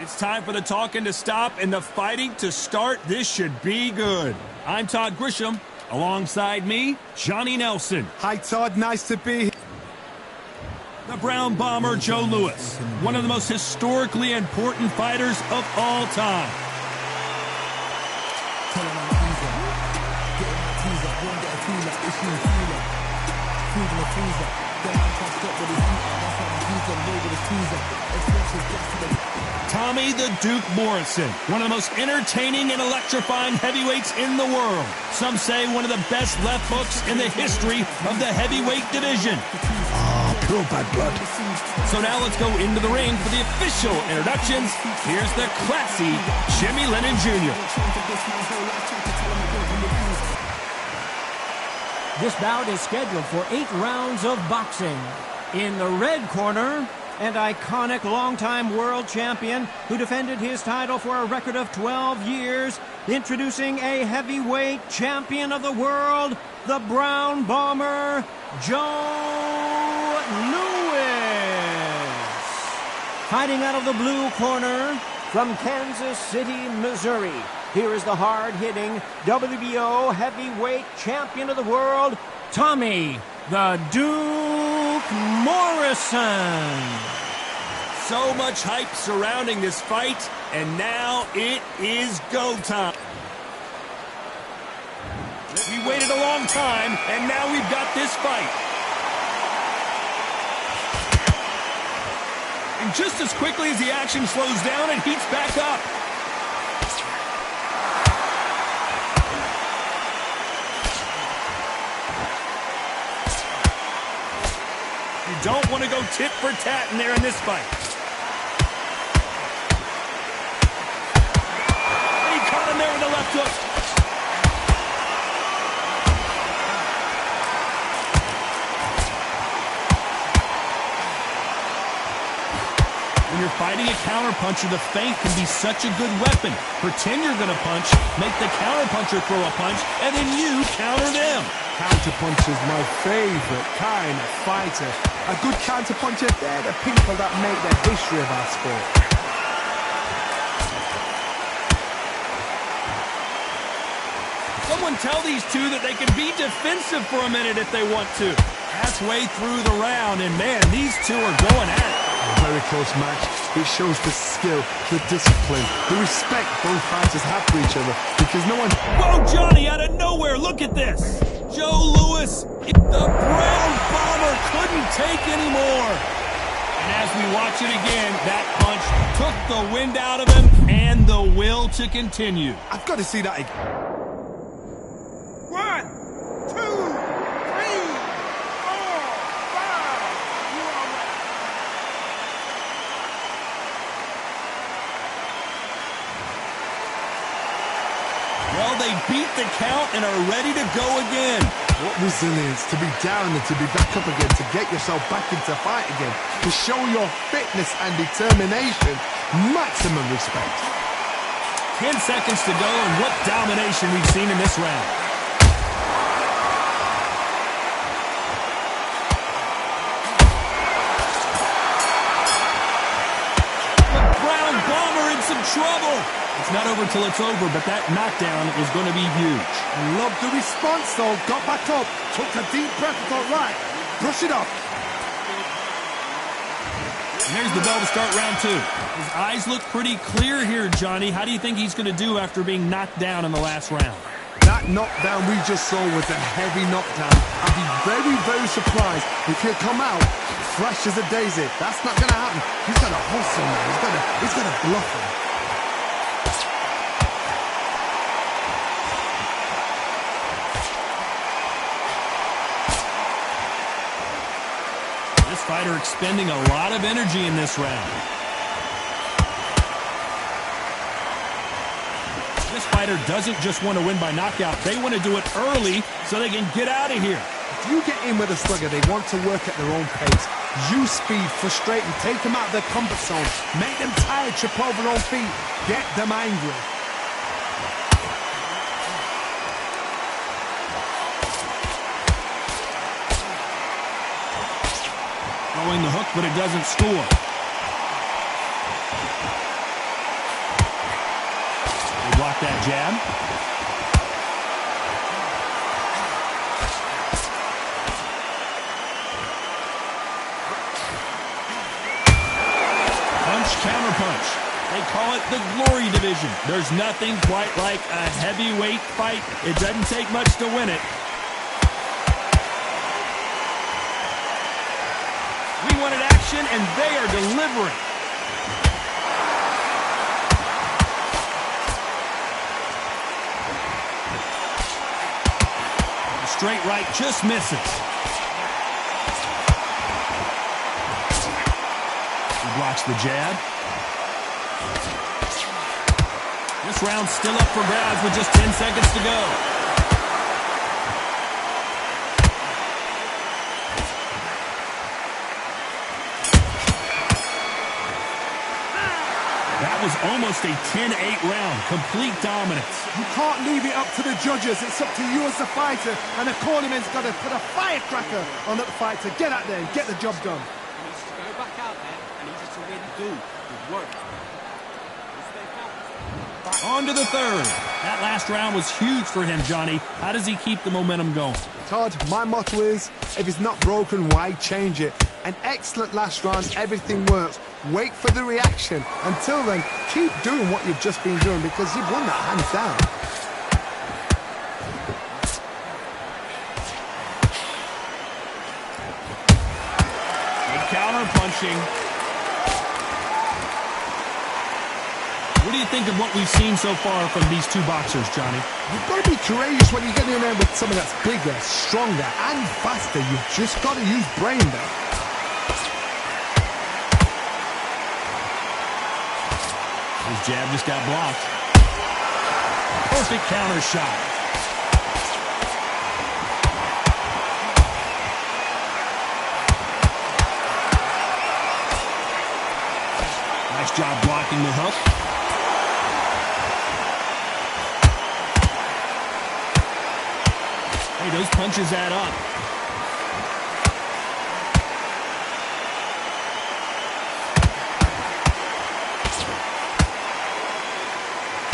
It's time for the talking to stop and the fighting to start. This should be good. I'm Todd Grisham. Alongside me, Johnny Nelson. Hi, Todd. Nice to be here. The Brown Bomber, Joe Louis. One of the most historically important fighters of all time. Tommy the Duke Morrison, one of the most entertaining and electrifying heavyweights in the world. Some say one of the best left hooks in the history of the heavyweight division. Oh, pure bad blood. So now let's go into the ring for the official introductions. Here's the classy Jimmy Lennon Jr. This bout is scheduled for 8 rounds of boxing. In the red corner, an iconic longtime world champion who defended his title for a record of 12 years, introducing a heavyweight champion of the world, the Brown Bomber, Joe Louis. Fighting out of the blue corner from Kansas City, Missouri, here is the hard-hitting WBO heavyweight champion of the world, Tommy the Duke Morrison. So much hype surrounding this fight, and now it is go time. We waited a long time, and now we've got this fight. And just as quickly as the action slows down, it heats back up. You don't want to go tit for tat in there in this fight. And he caught him there with the left hook. When you're fighting a counterpuncher, the feint can be such a good weapon. Pretend you're going to punch, make the counterpuncher throw a punch, and then you counter them. Counterpuncher's my favorite kind of fighter. A good counterpuncher, they're the people that make the history of our sport. Someone tell these two that they can be defensive for a minute if they want to. Halfway through the round, and man, these two are going at it. A very close match. It shows the skill, the discipline, the respect both fighters have for each other, because no one... Whoa, Johnny, out of nowhere, look at this. Joe Louis, the Brown Bomber, couldn't take anymore. And as we watch it again, that punch took the wind out of him and the will to continue. I've got to see that again. 1, 2, 3, 4, 5. You are ready. Well, they beat the count and are ready to go again. What resilience to be down and to be back up again, to get yourself back into fight again, to show your fitness and determination. Maximum respect. 10 seconds to go, and what domination we've seen in this round. The Brown Bomber in some trouble. It's not over till it's over, but that knockdown is going to be huge. I love the response, though. Got back up, took a deep breath, thought, right, brush it off. And there's the bell to start round 2. His eyes look pretty clear here, Johnny. How do you think he's going to do after being knocked down in the last round? That knockdown we just saw was a heavy knockdown. I'd be very, very surprised if he'll come out fresh as a daisy. That's not going to happen. He's going to hustle him. He's going to bluff him. This fighter expending a lot of energy in this round. This fighter doesn't just want to win by knockout. They want to do it early so they can get out of here. If you get in with a slugger, they want to work at their own pace. Use speed, frustrate them, take them out of their comfort zone, make them tired, trip over their own feet, get them angry. Throwing the hook, but it doesn't score. that jab. Punch, counter punch. They call it the glory division. There's nothing quite like a heavyweight fight. It doesn't take much to win it. We wanted action, and they are delivering. Straight right just misses. He blocks the jab. This round's still up for grabs with just 10 seconds to go. That was almost a 10-8 round. Complete dominance. You can't leave it up to the judges. It's up to you as the fighter. And the cornerman's got to put a firecracker on that fighter. Get out there and get the job done. He needs to go back out there and he needs to really do good work. On to the third. That last round was huge for him, Johnny. How does he keep the momentum going? Todd, my motto is, if it's not broken, why change it? An excellent last round, everything works. Wait for the reaction. Until then, keep doing what you've just been doing because you've won that hands down. Good counter punching. What do you think of what we've seen so far from these two boxers, Johnny? You've got to be courageous when you get in there with someone that's bigger, stronger, and faster. You've just got to use brain there. His jab just got blocked. Perfect counter shot. Nice job blocking the hook. Hey, those punches add up.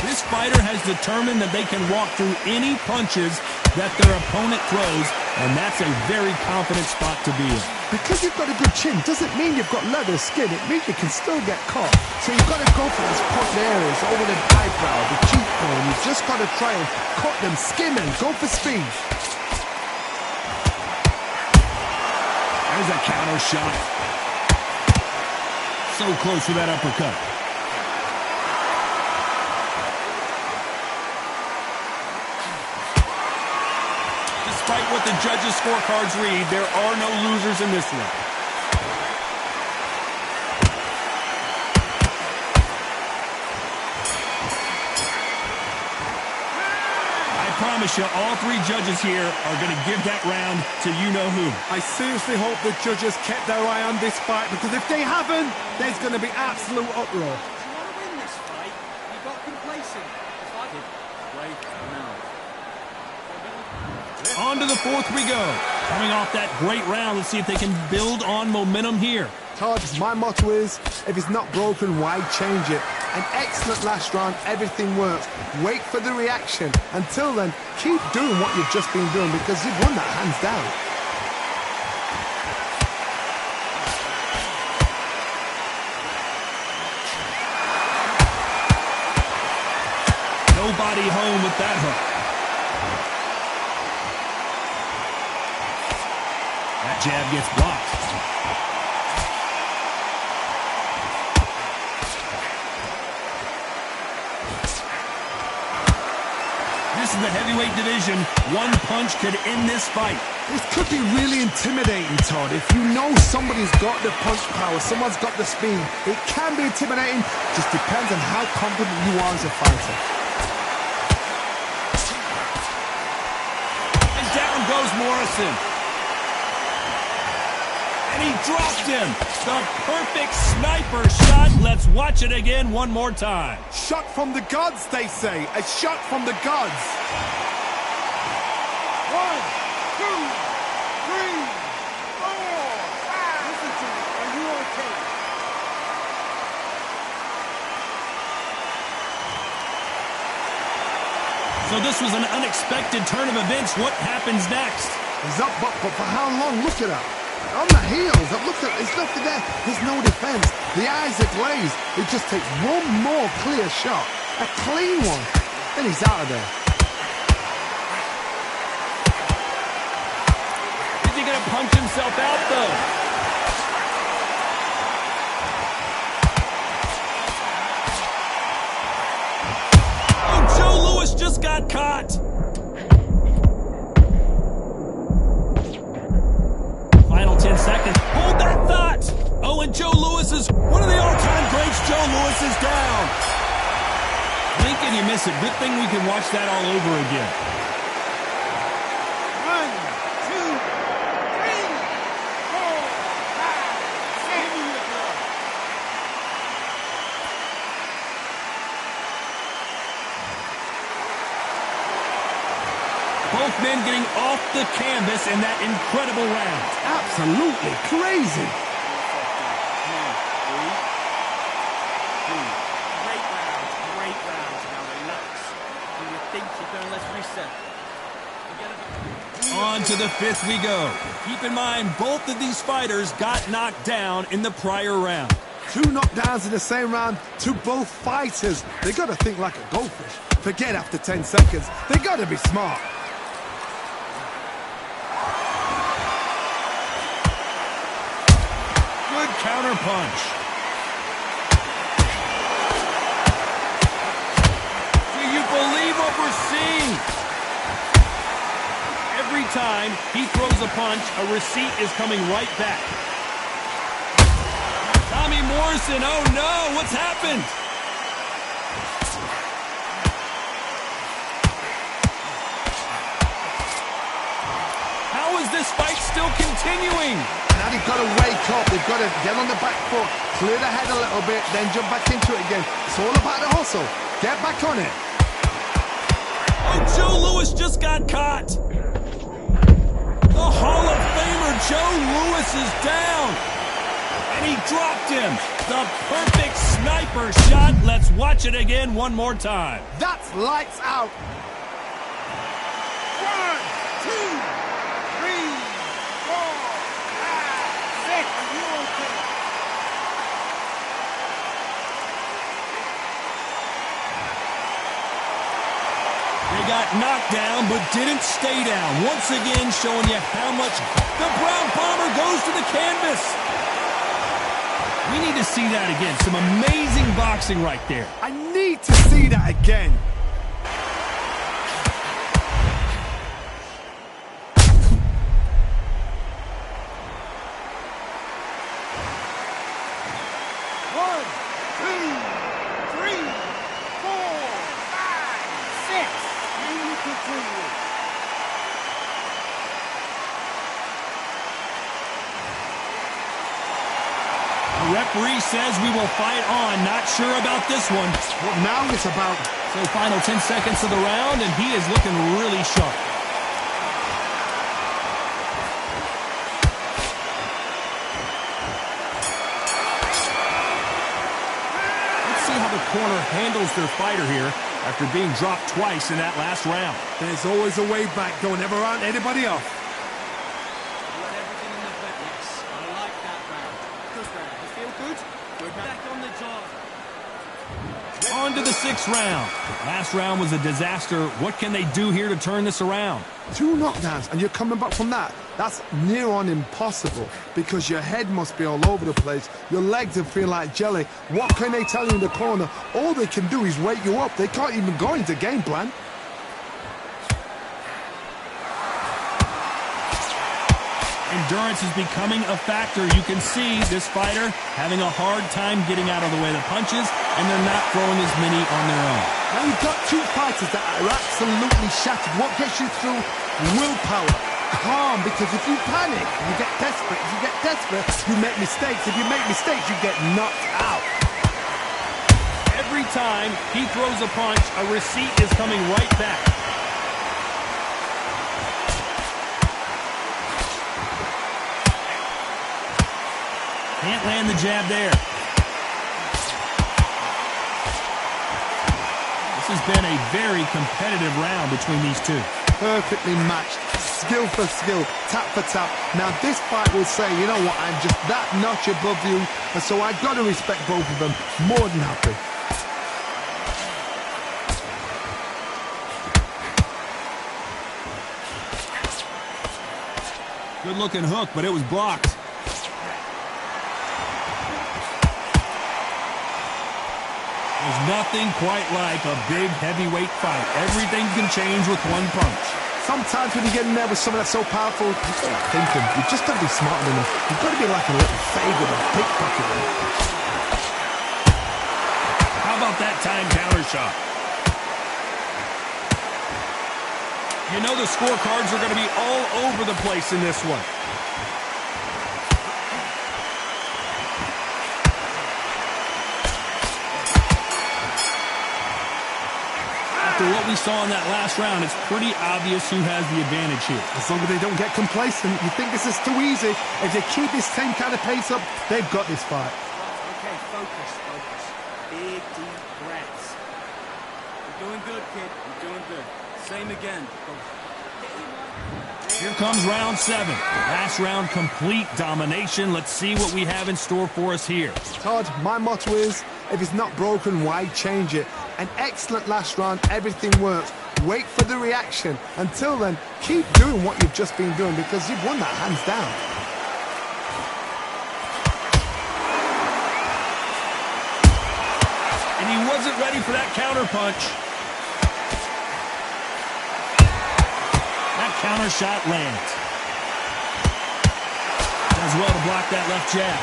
This fighter has determined that they can walk through any punches that their opponent throws, and that's a very confident spot to be in. Because you've got a good chin doesn't mean you've got leather skin. It means you can still get caught. So you've got to go for those cut areas over the eyebrow, the cheekbone. You've just got to try and cut them, skim them, go for speed. There's a counter shot. So close with that uppercut. Despite what the judges' scorecards read, there are no losers in this one. I promise you, all three judges here are going to give that round to you-know-who. I seriously hope the judges kept their eye on this fight, because if they haven't, there's going to be absolute uproar. If you want to win this fight, you got complacent. The fight did great now. On to the fourth we go. Coming off that great round, let's see if they can build on momentum here. Todd, my motto is, if it's not broken, why change it? An excellent last round, everything works. Wait for the reaction. Until then, keep doing what you've just been doing because you've won that hands down. Nobody home with that hook. That jab gets blocked. This is the heavyweight division. One punch could end this fight. This could be really intimidating, Todd. If you know somebody's got the punch power, someone's got the speed, it can be intimidating. Just depends on how confident you are as a fighter. And down goes Morrison. And he dropped him. The perfect sniper shot. Let's watch it again one more time. Shot from the gods, they say. A shot from the gods. 1, 2, 3, 4, 5. Listen to me. Are you okay? So this was an unexpected turn of events. What happens next? He's up, but for how long? Look at that. On the heels. Look at, there's nothing there. There's no defense. The eyes are glazed. It just takes one more clear shot. A clean one. Then he's out of there. Is he going to punch himself out, though? Oh, Joe Louis just got caught. Final 10 seconds. Hold that thought. Oh, and Joe Louis is one of the all-time greats. Joe Louis is down. Blink and you miss it. Good thing we can watch that all over again. 1, 2, 3, 4, 5, 6. Both men getting off the canvas in that incredible round. Absolutely crazy. Great rounds. Now relax. When you think you're going, let's reset. On to the fifth we go. Keep in mind, both of these fighters got knocked down in the prior round. 2 knockdowns in the same round to both fighters. They got to think like a goldfish. Forget after 10 seconds. They got to be smart. Good counter punch. Do you believe what we're seeing? Every time he throws a punch, a receipt is coming right back. Tommy Morrison, oh no, what's happened? How is this fight still continuing? Now they've got to wake up. They've got to get on the back foot, clear the head a little bit, then jump back into it again. It's all about the hustle. Get back on it. Oh, Joe Louis just got caught. The Hall of Famer Joe Louis is down. And he dropped him. The perfect sniper shot. Let's watch it again one more time. That's lights out. 1, 2, 3, 4, 5, 6. Are you okay? They got knocked down but didn't stay down. Once again showing you how much the Brown Bomber goes to the canvas. We need to see that again. Some amazing boxing right there. I need to see that again. One, 2, 3, 4, 5, 6. And you continue. The referee says we will fight on. Not sure about this one. What now it's about? So final 10 seconds of the round, and he is looking really sharp. Let's see how the corner handles their fighter here after being dropped twice in that last round. There's always a way back. Don't ever round anybody off. Let everything in the vet, yes. I like that round. Good round. You feel good? Good. Back on the job. On to the sixth round. Last round was a disaster. What can they do here to turn this around? 2 knockdowns and you're coming back from that. That's near on impossible because your head must be all over the place. Your legs will feel like jelly. What can they tell you in the corner? All they can do is wake you up. They can't even go into game plan. Endurance is becoming a factor. You can see this fighter having a hard time getting out of the way of the punches, and they're not throwing as many on their own. Now you've got 2 fighters that are absolutely shattered. What gets you through? Willpower. Calm, because if you panic, you get desperate. If you get desperate, you make mistakes. If you make mistakes, you get knocked out. Every time he throws a punch, a receipt is coming right back. Can't land the jab there. The has been a very competitive round between these two. Perfectly matched, skill for skill, tap for tap. Now this fight will say, you know what, I'm just that notch above you, and so I got to respect both of them. More than happy. Good looking hook, but it was blocked. There's nothing quite like a big heavyweight fight. Everything can change with one punch. Sometimes when you get in there with someone that's so powerful, you've got to think him. You've just got to be smarter than him. You've got to be like a little faggot or pickpocket him. How about that time counter shot? You know the scorecards are going to be all over the place in this one. After what we saw in that last round, it's pretty obvious who has the advantage here. As long as they don't get complacent, you think this is too easy. If they keep this same kind of pace up, they've got this fight. Okay, focus. Big, deep breaths. You're doing good, kid. You're doing good. Same again. Here comes round 7. Last round, complete domination. Let's see what we have in store for us here. Todd, my motto is, if it's not broken, why change it? An excellent last round, everything works. Wait for the reaction. Until then, keep doing what you've just been doing because you've won that hands down. And he wasn't ready for that counter punch. That counter shot lands. Does well to block that left jab.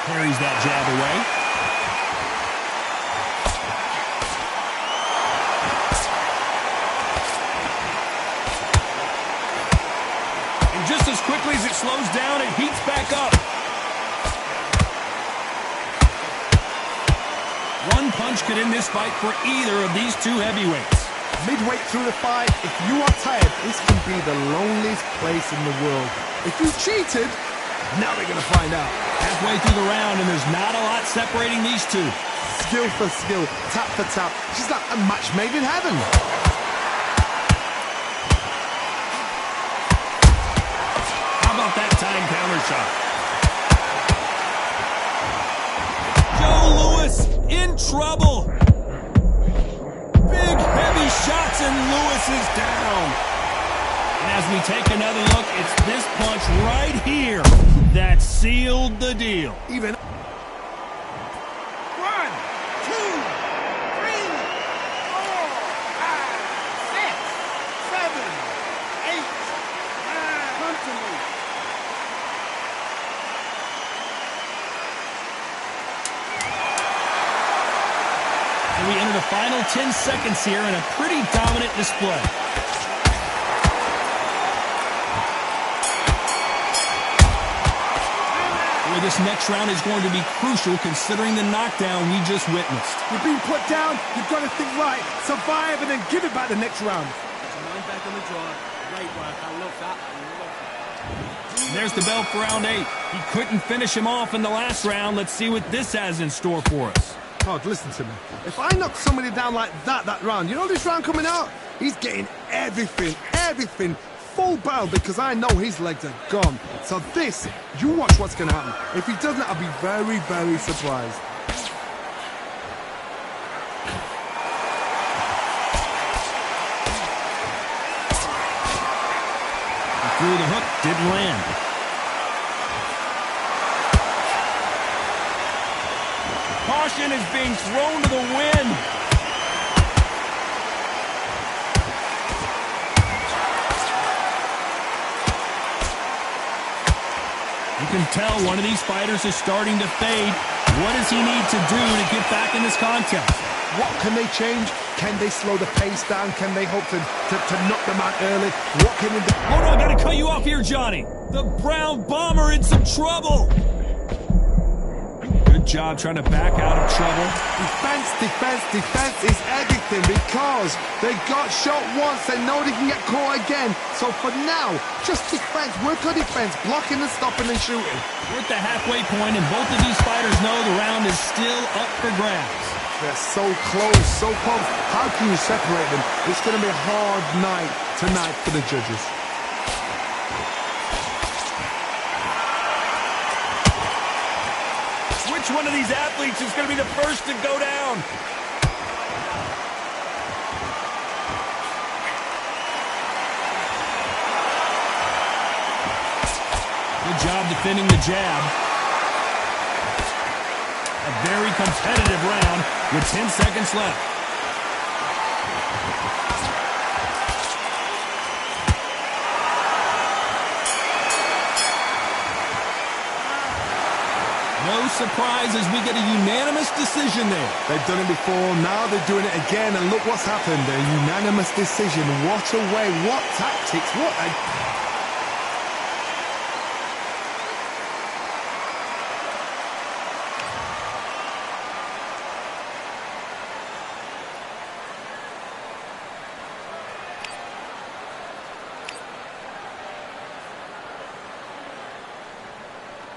Parries that jab away. And just as quickly as it slows down, it heats back up. One punch could end this fight for either of these two heavyweights. Midway through the fight, if you are tired, this can be the loneliest place in the world. If you cheated, now we're going to find out. Halfway through the round, and there's not a lot separating these two. Skill for skill, tap for tap. She's like a match made in heaven. How about that time counter shot? Joe Louis in trouble. Big, heavy shots, and Louis is down. And as we take another look, it's this punch right here that sealed the deal. Even 1, 2, 3, 4, 5, 6, 7, 8, 9. Come to me. And we enter the final 10 seconds here in a pretty dominant display. This next round is going to be crucial considering the knockdown we just witnessed. you've been put down, you've got to think right, survive, and then give it back the next round. Get your mind back on the drive. Great work. I love that. And there's the bell for round 8. He couldn't finish him off in the last round. Let's see what this has in store for us. Todd, listen to me. If I knock somebody down like that round, you know this round coming out? He's getting everything, full barrel because I know his legs are gone. So this, you watch what's going to happen. If he doesn't, I'll be very, very surprised. He threw the hook, didn't land. Caution is being thrown to the wind. You can tell one of these fighters is starting to fade. What does he need to do to get back in this contest? What can they change? Can they slow the pace down? Can they hope to knock them out early? What can they do? Hold on, I gotta cut you off here, Johnny. The Brown Bomber in some trouble. Good job trying to back out of trouble. Defense, defense, defense is everything because they got shot once. They know they can get caught again. So for now, just defense. Work on defense. Blocking and stopping and shooting. We're at the halfway point, and both of these fighters know the round is still up for grabs. They're so close, so close. How can you separate them? It's going to be a hard night tonight for the judges. Which one of these athletes is going to be the first to go down? Good job defending the jab. A very competitive round with 10 seconds left. No surprise as we get a unanimous decision there. They've done it before, now they're doing it again, and look what's happened. A unanimous decision. What a way, what tactics, what a